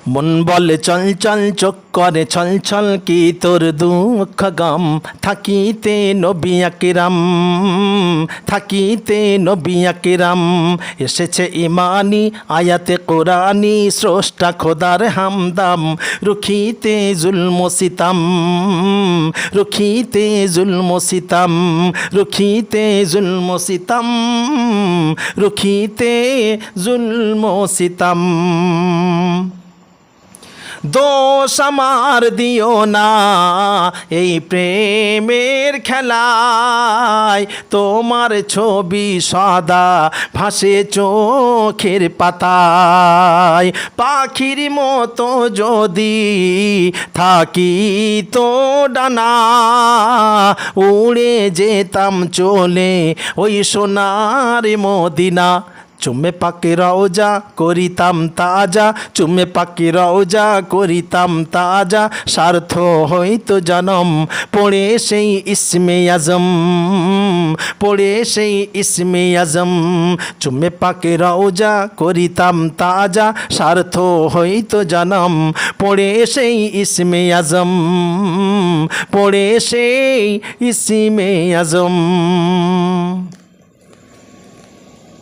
মন বলে চল চল, চোখ করে ছল ছল, কি তোর দুঃখ গম থাকিতে নবী আকরাম, থাকিতে নবী আকরাম। এসেছে ইমানি আয়াতে কোরআনি, স্রষ্টা খোদার হামদাম, রুখিতে জুলম সিতাম, রুখিতে জুলম সিতাম, রুখিতে জুলম সিতাম, রুখিতে জুলম সিতাম। দোষ আমার দিও না এই প্রেমের খেলায়, তোমার ছবি সদা ভাসে চোখের পাতায়। পাখির মতো যদি থাকি তো ডানা, উড়ে যেতাম চলে ওই সোনার মদিনা। চুমে পাকে রওজা করিতাম তাজা, চুমে পাকে রওজা করিতাম তাজা, স্বার্থ হইতো জনম পড়ে সেই ইসমে আজম, পড়ে সেই ইসমে আজম। চুমে পাকে রওজা করিতাম তাজা, স্বার্থ হইতো জনম পড়ে সেই ইসমে আজম, পড়ে সেই ইসমে আজম।